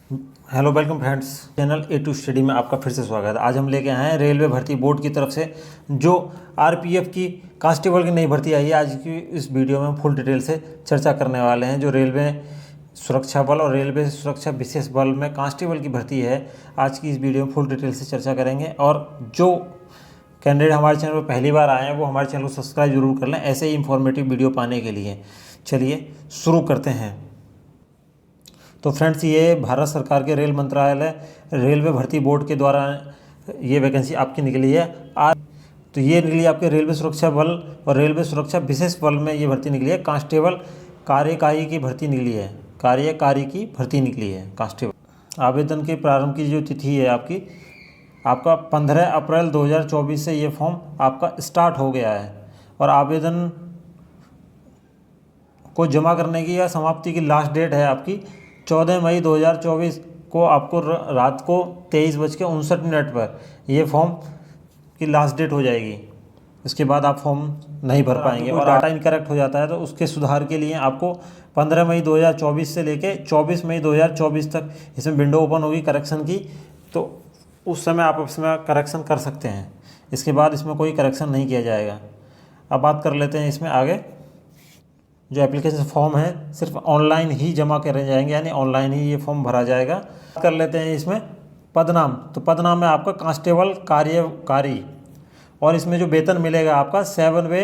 Hello welcome friends, channel A two study में आपका फिर से स्वागत है। आज हम लेके आए हैं रेलवे भर्ती बोर्ड की तरफ से जो आरपीएफ की कांस्टेबल की नई भर्ती आई है। आज की इस वीडियो में हम फुल डिटेल से चर्चा करने वाले हैं। जो रेलवे सुरक्षा बल और रेलवे सुरक्षा विशेष बल में कांस्टेबल की भर्ती है, आज की इस वीडियो में फुल डिटेल से चर्चा करेंगे। और जो कैंडिडेट हमारे चैनल पर पहली बार आए हैं वो हमारे चैनल को सब्सक्राइब जरूर कर लें ऐसे ही इंफॉर्मेटिव वीडियो पाने के लिए। चलिए शुरू करते हैं। तो फ्रेंड्स, ये भारत सरकार के रेल मंत्रालय रेलवे भर्ती बोर्ड के द्वारा ये वैकेंसी आपकी निकली है आज। तो ये निकली आपके रेलवे सुरक्षा बल और रेलवे सुरक्षा विशेष बल में ये भर्ती निकली है। कांस्टेबल कार्यकारी की भर्ती निकली है, कार्यकारी की भर्ती निकली है कांस्टेबल। आवेदन के प्रारंभ की जो तिथि है आपका 15 अप्रैल 2024 से ये फॉर्म आपका स्टार्ट हो गया है। और आवेदन को जमा करने की या समाप्ति की लास्ट डेट है आपकी 14 मई 2024 को। आपको रात को 23:59 पर यह फॉर्म की लास्ट डेट हो जाएगी। इसके बाद आप फॉर्म नहीं भर पाएंगे और डाटा इनकरेक्ट हो जाता है तो उसके सुधार के लिए आपको 15 मई 2024 से लेके 24 मई 2024 तक इसमें विंडो ओपन होगी करेक्शन की। तो उस समय आप इसमें करेक्शन कर सकते हैं। इसके बाद इसमें कोई करेक्शन नहीं किया जाएगा। अब बात कर लेते हैं इसमें आगे। जो एप्लीकेशन फॉर्म है सिर्फ ऑनलाइन ही जमा करे जाएंगे, यानी ऑनलाइन ही ये फॉर्म भरा जाएगा। कर लेते हैं इसमें पदनाम। तो पदनाम है आपका कांस्टेबल कार्यकारी। और इसमें जो वेतन मिलेगा आपका 7वे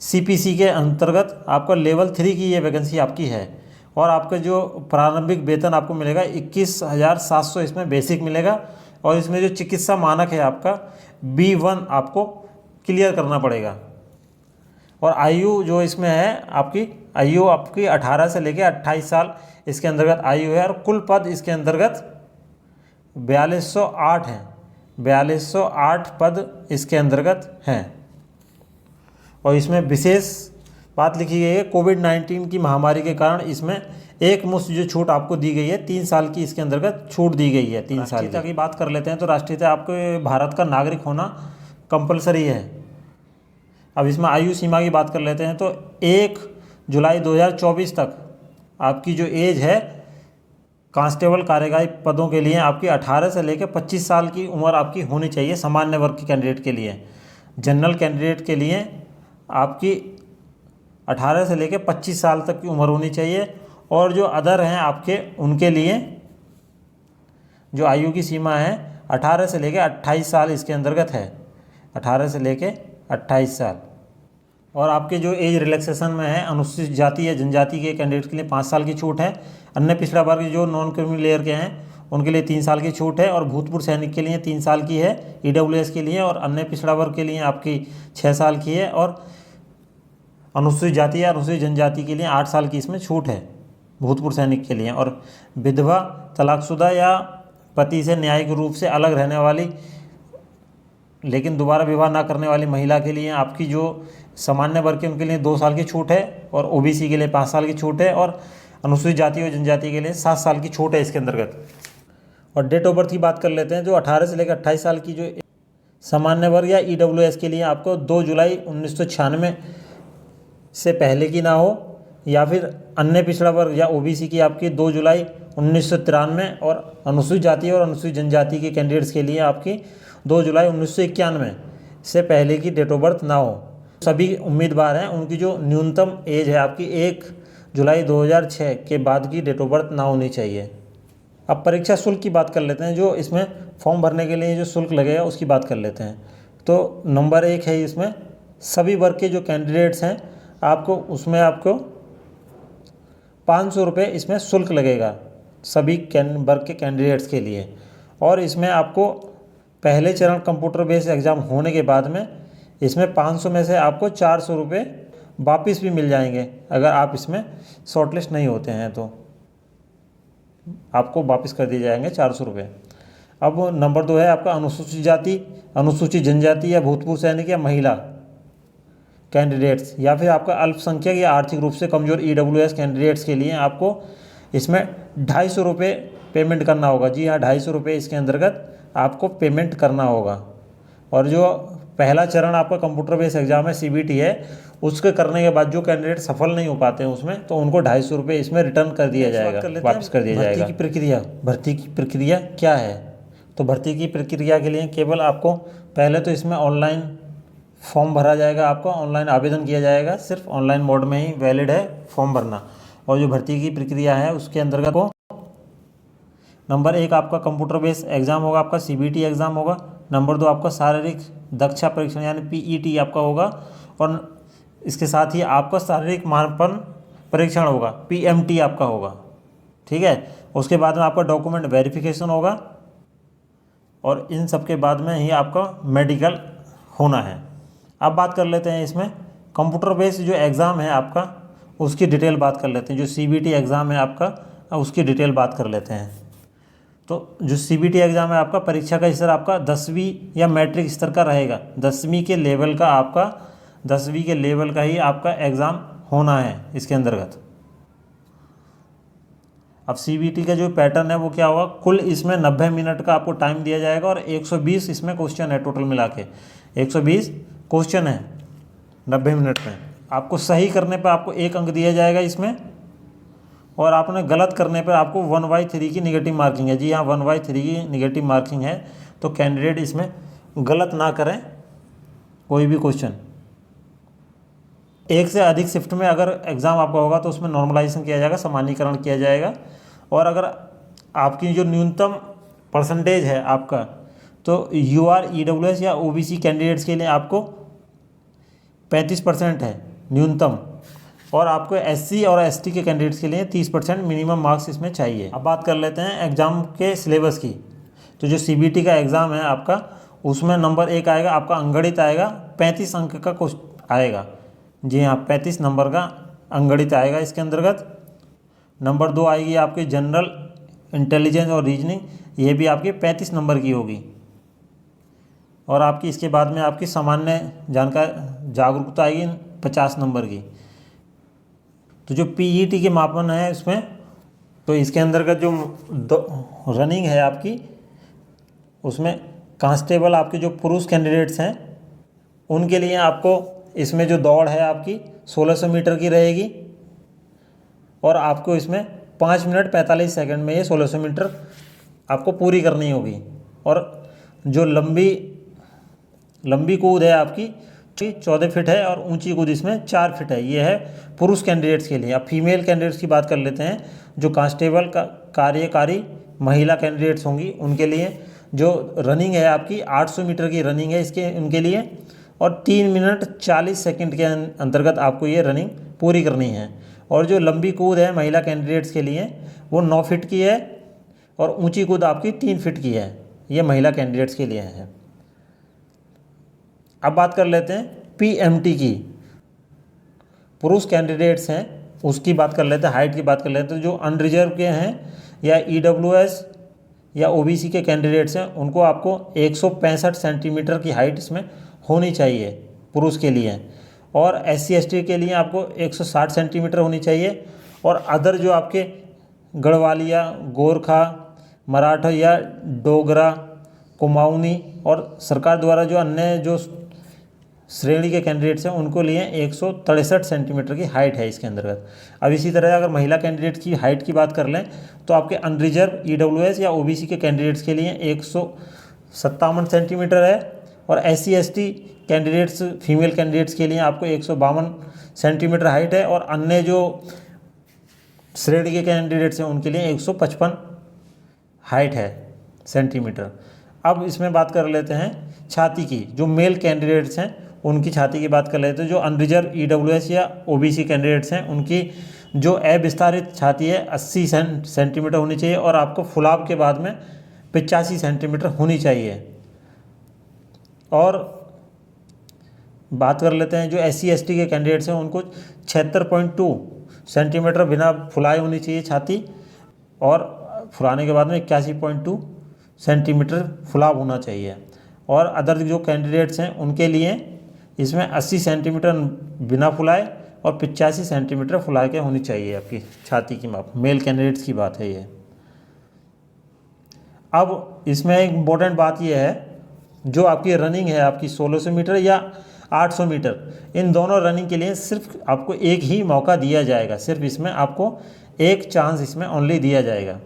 सीपीसी के अंतर्गत आपका लेवल 3 की ये वैकेंसी आपकी है। और आपका जो प्रारंभिक वेतन आपको मिलेगा 21,700 इसमें बेसिक मिलेगा। और इसमें जो चिकित्सा मानक है आपका B1 आपको क्लियर करना पड़ेगा। और आयु जो इसमें है आपकी आयु आपकी 18 से लेकर 28 साल इसके अंतर्गत आयु है। और कुल पद इसके अंतर्गत 4208 हैं। 4208 पद इसके अंतर्गत हैं। और इसमें विशेष बात लिखी गई है, कोविड-19 की महामारी के कारण इसमें एक मुश्त जो छूट आपको दी गई है 3 साल की इसके अंतर्गत छूट दी गई है। 3 साल की बात कर लेते हैं। तो राष्ट्रीयता आपके भारत का नागरिक होना कंपलसरी है। अब इसमें आयु सीमा की बात कर लेते हैं। तो 1 जुलाई 2024 तक आपकी जो एज है कांस्टेबल कार्यकारी पदों के लिए आपकी 18 से लेकर 25 साल की उम्र आपकी होनी चाहिए सामान्य वर्ग के कैंडिडेट के लिए। जनरल कैंडिडेट के लिए आपकी 18 से लेकर 25 साल तक की उम्र होनी चाहिए। और जो अदर हैं आपके उनके लिए जो आयु की सीमा है 18 से लेकर 28 साल इसके अंतर्गत है। 18 से लेकर 28 साल। और आपके जो एज रिलैक्सेशन में है अनुसूचित जाति या जनजाति के कैंडिडेट के लिए 5 साल की छूट है। अन्य पिछड़ा वर्ग जो नॉन क्रिमिनल लेयर के हैं उनके लिए 3 साल की छूट है। और भूतपूर्व सैनिक के लिए 3 साल की है ईडब्ल्यूएस के लिए। और अन्य पिछड़ा वर्ग के लिए आपकी 6 साल की है। और अनुसूचित जाति या अनुसूचित जनजाति के लिए 8 साल की इसमें छूट है भूतपूर्व सैनिक के लिए। और विधवा, तलाकशुदा या पति से न्यायिक रूप से अलग रहने वाली लेकिन दोबारा विवाह ना करने वाली महिला के लिए आपकी जो सामान्य वर्ग के उनके लिए 2 साल की छूट है। और ओबीसी के लिए 5 साल की छूट है। और अनुसूचित जाति और जनजाति के लिए 7 साल की छूट है इसके अंतर्गत। और डेट ऑफ बर्थ की बात कर लेते हैं। जो 18 से लेकर 28 साल की जो सामान्य वर्ग या ईडब्ल्यूएस के लिए आपको 2 जुलाई 1996 से पहले की ना हो, या फिर अन्य पिछड़ा वर्ग या ओबीसी की आपकी 2 जुलाई 1993। और अनुसूचित जाति और अनुसूचित जनजाति के कैंडिडेट्स के लिए आपकी 2 जुलाई 1991 से पहले की डेट ऑफ बर्थ ना हो। सभी उम्मीदवार हैं उनकी जो न्यूनतम एज है आपकी 1 जुलाई 2006 के बाद की डेट ऑफ बर्थ ना होनी चाहिए। अब परीक्षा शुल्क की बात कर लेते हैं। जो इसमें फॉर्म भरने के लिए जो शुल्क लगेगा उसकी बात कर लेते हैं। तो नंबर 1 है इसमें सभी वर्ग के जो कैंडिडेट्स हैं आपको उसमें आपको 500 रुपये इसमें शुल्क लगेगा सभी वर्ग के कैंडिडेट्स के लिए। और इसमें आपको पहले चरण कंप्यूटर बेस्ड एग्ज़ाम होने के बाद में इसमें 500 में से आपको 400 रुपये वापस भी मिल जाएंगे। अगर आप इसमें शॉर्टलिस्ट नहीं होते हैं तो आपको वापस कर दिए जाएंगे 400 रुपये। अब नंबर 2 है आपका अनुसूचित जाति, अनुसूचित जनजाति या भूतपूर्व सैनिक या महिला कैंडिडेट्स, या फिर आपका अल्पसंख्यक या आर्थिक रूप से कमज़ोर ईडब्ल्यूएस कैंडिडेट्स के लिए आपको इसमें 250 रुपये पेमेंट करना होगा। जी हाँ, 250 रुपये इसके अंतर्गत आपको पेमेंट करना होगा। और जो पहला चरण आपका कंप्यूटर बेस्ड एग्जाम है, सीबीटी है, उसके करने के बाद जो कैंडिडेट सफल नहीं हो पाते हैं उसमें, तो उनको 250 रुपये इसमें रिटर्न कर दिया जाएगा, वापस कर दिया जाएगा। भर्ती की प्रक्रिया क्या है? तो भर्ती की प्रक्रिया के लिए केवल आपको पहले तो इसमें ऑनलाइन फॉर्म भरा जाएगा, आपका ऑनलाइन आवेदन किया जाएगा, सिर्फ ऑनलाइन मोड में ही वैलिड है फॉर्म भरना। और जो भर्ती की प्रक्रिया है उसके अंतर्गत को नंबर 1 आपका कंप्यूटर बेस्ड एग्जाम होगा, आपका सीबीटी एग्जाम होगा। नंबर 2 आपका शारीरिक दक्षता परीक्षण यानी पीईटी आपका होगा, और इसके साथ ही आपका शारीरिक मापन परीक्षण होगा, पीएमटी आपका होगा, ठीक है। उसके बाद में आपका डॉक्यूमेंट वेरिफिकेशन होगा, और इन सब के बाद में ही आपका मेडिकल होना है। अब बात कर लेते हैं इसमें कंप्यूटर बेस्ड जो एग्ज़ाम है आपका, उसकी डिटेल बात कर लेते हैं। जो सीबीटी एग्ज़ाम है आपका, उसकी डिटेल बात कर लेते हैं। तो जो सीबीटी एग्ज़ाम है आपका, परीक्षा का स्तर आपका 10वीं या मैट्रिक स्तर का रहेगा। 10वीं के लेवल का आपका 10वीं के लेवल का ही आपका एग्ज़ाम होना है इसके अंतर्गत। अब सीबीटी का जो पैटर्न है वो क्या होगा, कुल इसमें 90 मिनट का आपको टाइम दिया जाएगा, और 120 इसमें क्वेश्चन है टोटल मिला के। 120 क्वेश्चन है 90 मिनट में। आपको सही करने पर आपको 1 अंक दिया जाएगा इसमें, और आपने गलत करने पर आपको 1/3 की निगेटिव मार्किंग है। जी हाँ, 1/3 की निगेटिव मार्किंग है। तो कैंडिडेट इसमें गलत ना करें कोई भी क्वेश्चन। एक से अधिक शिफ्ट में अगर एग्ज़ाम आपका होगा तो उसमें नॉर्मलाइजेशन किया जाएगा, सामान्यीकरण किया जाएगा। और अगर आपकी जो न्यूनतम परसेंटेज है आपका, तो यूआर ईडब्ल्यूएस या ओबीसी कैंडिडेट्स के लिए आपको 35% है न्यूनतम, और आपको एससी और एसटी के कैंडिडेट्स के लिए 30% मिनिमम मार्क्स इसमें चाहिए। अब बात कर लेते हैं एग्ज़ाम के सिलेबस की। तो जो सीबीटी का एग्ज़ाम है आपका, उसमें नंबर 1 आएगा आपका अंगणित आएगा, 35 अंक का क्वेश्चन आएगा। जी हाँ, 35 नंबर का अंगणित आएगा इसके अंतर्गत। नंबर 2 आएगी आपकी जनरल इंटेलिजेंस और रीजनिंग, ये भी आपकी 35 नंबर की होगी। और आपकी इसके बाद में आपकी सामान्य जानकारी जागरूकता आएगी 50 नंबर की। तो जो पीईटी के मापन है इसमें, तो इसके अंतर्गत जो रनिंग है आपकी, उसमें कांस्टेबल आपके जो पुरुष कैंडिडेट्स हैं उनके लिए आपको इसमें जो दौड़ है आपकी 1600 मीटर की रहेगी, और आपको इसमें 5 मिनट 45 सेकंड में ये 1600 मीटर आपको पूरी करनी होगी। और जो लंबी कूद है आपकी 14 फीट है, और ऊंची कूद इसमें 4 फीट है। ये है पुरुष कैंडिडेट्स के लिए। अब फीमेल कैंडिडेट्स की बात कर लेते हैं। जो कांस्टेबल का कार्यकारी महिला कैंडिडेट्स होंगी उनके लिए जो रनिंग है आपकी 800 मीटर की रनिंग है इसके उनके लिए, और 3 मिनट 40 सेकंड के अंतर्गत आपको ये रनिंग पूरी करनी है। और जो लंबी कूद है महिला कैंडिडेट्स के लिए वो 9 फीट की है, और ऊंची कूद आपकी 3 फीट की है। ये महिला कैंडिडेट्स के लिए है। अब बात कर लेते हैं पीएमटी की। पुरुष कैंडिडेट्स हैं उसकी बात कर लेते हैं, हाइट की बात कर लेते हैं। जो अनरिजर्व के हैं या ईडब्ल्यूएस या ओबीसी के कैंडिडेट्स हैं उनको आपको 165 सेंटीमीटर की हाइट इसमें होनी चाहिए पुरुष के लिए, और एससी एसटी के लिए आपको 160 सेंटीमीटर होनी चाहिए। और अदर जो आपके गढ़वालिया, गोरखा, मराठा या डोगरा, कुमाऊनी और सरकार द्वारा जो अन्य जो श्रेणी के कैंडिडेट्स हैं उनको लिए 163 सेंटीमीटर की हाइट है इसके अंतर्गत। अब इसी तरह अगर महिला कैंडिडेट्स की हाइट की बात कर लें तो आपके अनरिजर्व ईडब्ल्यूएस या ओबीसी के कैंडिडेट्स के लिए 157 सेंटीमीटर है, और SC ST candidates female candidates के लिए आपको 152 सेंटीमीटर हाइट है, और अन्य जो श्रेणी के कैंडिडेट्स हैं उनके लिए 155 हाइट है सेंटीमीटर। अब इसमें बात कर लेते हैं छाती की। जो मेल कैंडिडेट्स हैं उनकी छाती की बात कर लेते हैं। जो अनरिजर्व ईडब्ल्यूएस या ओबीसी कैंडिडेट्स हैं उनकी जो अविस्तारित छाती है 80 सेंटीमीटर होनी चाहिए, और आपको फुलाव के बाद में 85 सेंटीमीटर होनी चाहिए। और बात कर लेते हैं जो एससी एसटी के कैंडिडेट्स हैं उनको 76.2 सेंटीमीटर बिना फुलाए होनी चाहिए छाती, और फुलाने के बाद में 81.2 सेंटीमीटर फुलाव होना चाहिए। और अदर जो कैंडिडेट्स हैं उनके लिए इसमें 80 सेंटीमीटर बिना फुलाए और 85 सेंटीमीटर फुला के होनी चाहिए आपकी छाती की माप। मेल कैंडिडेट्स की बात है ये। अब इसमें एक इम्पोर्टेंट बात ये है, जो आपकी रनिंग है आपकी 1600 मीटर या 800 मीटर, इन दोनों रनिंग के लिए सिर्फ आपको एक ही मौका दिया जाएगा, सिर्फ इसमें आपको एक चांस इसमें ओनली दिया जाएगा।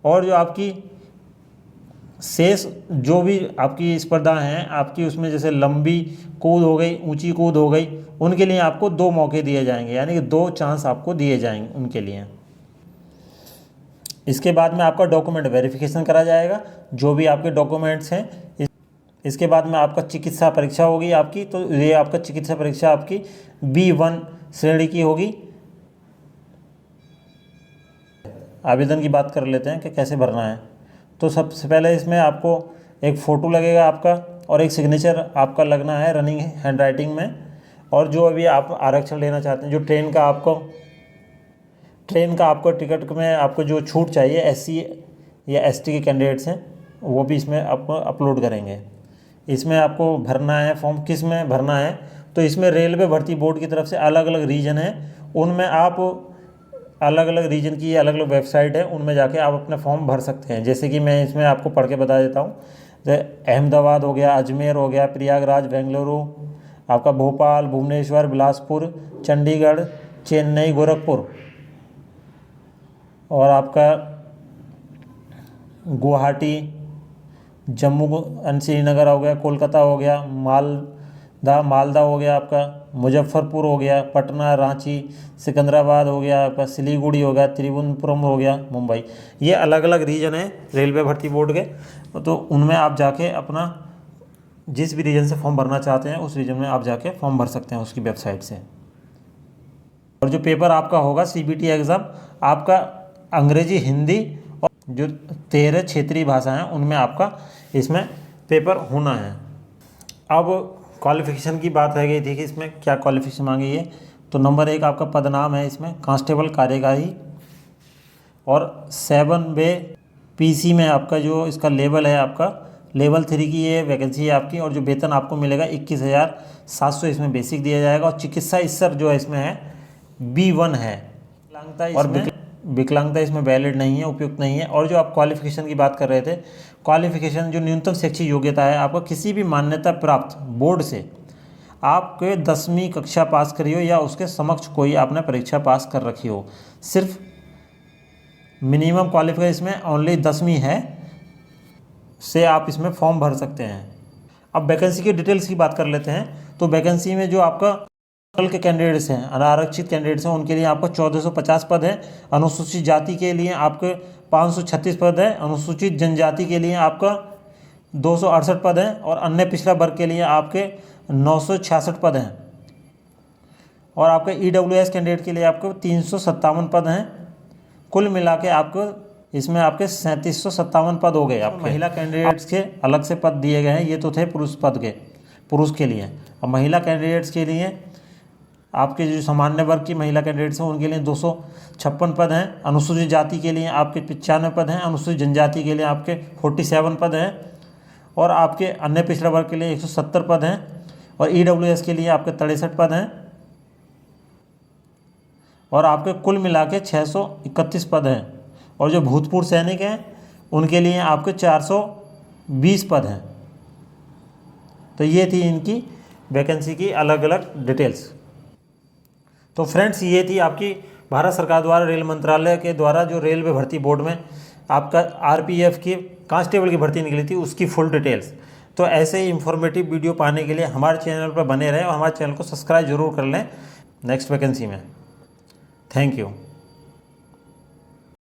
और जो आपकी शेष जो भी आपकी स्पर्धा हैं आपकी, उसमें जैसे लंबी कूद हो गई, ऊंची कूद हो गई, उनके लिए आपको 2 मौके दिए जाएंगे, यानी कि 2 चांस आपको दिए जाएंगे उनके लिए। इसके बाद में आपका डॉक्यूमेंट वेरिफिकेशन करा जाएगा, जो भी आपके डॉक्यूमेंट्स हैं। इसके बाद में आपका चिकित्सा परीक्षा होगी आपकी, तो ये आपका चिकित्सा परीक्षा आपकी B1 श्रेणी की होगी। आवेदन की बात कर लेते हैं कि कैसे भरना है। तो सबसे पहले इसमें आपको एक फ़ोटो लगेगा आपका और एक सिग्नेचर आपका लगना है रनिंग हैंडराइटिंग में। और जो अभी आप आरक्षण लेना चाहते हैं, जो ट्रेन का आपको टिकट में आपको जो छूट चाहिए SC या ST के कैंडिडेट्स हैं, वो भी इसमें आपको अपलोड करेंगे। इसमें आपको भरना है फॉर्म, किस में भरना है, तो इसमें रेलवे भर्ती बोर्ड की तरफ से अलग अलग रीजन हैं, उनमें आप अलग अलग रीजन की अलग अलग वेबसाइट है, उनमें जाके आप अपना फॉर्म भर सकते हैं। जैसे कि मैं इसमें आपको पढ़ के बता देता हूँ। अहमदाबाद हो गया, अजमेर हो गया, प्रयागराज, बेंगलुरु, आपका भोपाल, भुवनेश्वर, बिलासपुर, चंडीगढ़, चेन्नई, गोरखपुर, और आपका गुवाहाटी, जम्मू एंड श्रीनगर हो गया, कोलकाता हो गया, मालदा हो गया, आपका मुजफ्फरपुर हो गया, पटना, रांची, सिकंदराबाद हो गया, आपका सिलीगुड़ी हो गया, त्रिवेंद्रपुरम हो गया, मुंबई। ये अलग अलग रीजन है रेलवे भर्ती बोर्ड के, तो उनमें आप जाके अपना जिस भी रीजन से फॉर्म भरना चाहते हैं उस रीजन में आप जाके फॉर्म भर सकते हैं उसकी वेबसाइट से। और जो पेपर आपका होगा CBT एग्ज़ाम, आपका अंग्रेजी, हिंदी और जो 13 क्षेत्रीय भाषा हैं उनमें आपका इसमें पेपर होना है। अब क्वालिफ़िकेशन की बात रह गई थी कि इसमें क्या क्वालिफ़िकेशन मांगी है। तो नंबर 1 आपका पदनाम है इसमें कांस्टेबल कार्यकारी, और 7 PC में आपका जो इसका लेवल है आपका लेवल 3 की ये वैकेंसी है आपकी। और जो वेतन आपको मिलेगा 21,700 इसमें बेसिक दिया जाएगा। और चिकित्सा स्तर जो है इसमें है B1 है। और विकलांगता इसमें वैलिड नहीं है, उपयुक्त नहीं है। और जो आप क्वालिफ़िकेशन की बात कर रहे थे, क्वालिफ़िकेशन जो न्यूनतम शैक्षिक योग्यता है आपको किसी भी मान्यता प्राप्त बोर्ड से आपके 10वीं कक्षा पास करी हो या उसके समक्ष कोई आपने परीक्षा पास कर रखी हो। सिर्फ मिनिमम क्वालिफिकेशन इसमें ओनली 10वीं है से आप इसमें फॉर्म भर सकते हैं। अब वैकेंसी की डिटेल्स की बात कर लेते हैं। तो वैकेंसी में जो आपका के कैंडिडेट्स हैं, अनारक्षित कैंडिडेट्स हैं, उनके लिए आपको 1450 पद है। अनुसूचित जाति के लिए आपके 536 पद है। अनुसूचित जनजाति के लिए आपका 268 पद हैं। और अन्य पिछड़ा वर्ग के लिए आपके 966 पद हैं। और आपके EWS कैंडिडेट के लिए आपको 357 पद हैं। कुल मिला के आपको इसमें आपके 3757 पद हो गए। आप महिला कैंडिडेट्स के अलग से पद दिए गए हैं, ये तो थे पुरुष के लिए। अब महिला कैंडिडेट्स के लिए आपके जो सामान्य वर्ग की महिला कैंडिडेट्स हैं उनके लिए 256 पद हैं। अनुसूचित जाति के लिए आपके 95 पद हैं। अनुसूचित जनजाति के लिए आपके 47 पद हैं। और आपके अन्य पिछड़ा वर्ग के लिए 170 पद हैं। और EWS के लिए आपके 63 पद हैं। और आपके कुल मिला के 631 पद हैं। और जो भूतपूर्व सैनिक हैं उनके लिए आपके 420 पद हैं। तो ये थी इनकी वैकेंसी की अलग अलग डिटेल्स। तो फ्रेंड्स, ये थी आपकी भारत सरकार द्वारा रेल मंत्रालय के द्वारा जो रेलवे भर्ती बोर्ड में आपका RPF की कांस्टेबल की भर्ती निकली थी उसकी फुल डिटेल्स। तो ऐसे ही इंफॉर्मेटिव वीडियो पाने के लिए हमारे चैनल पर बने रहें और हमारे चैनल को सब्सक्राइब जरूर कर लें नेक्स्ट वैकेंसी में। Thank you.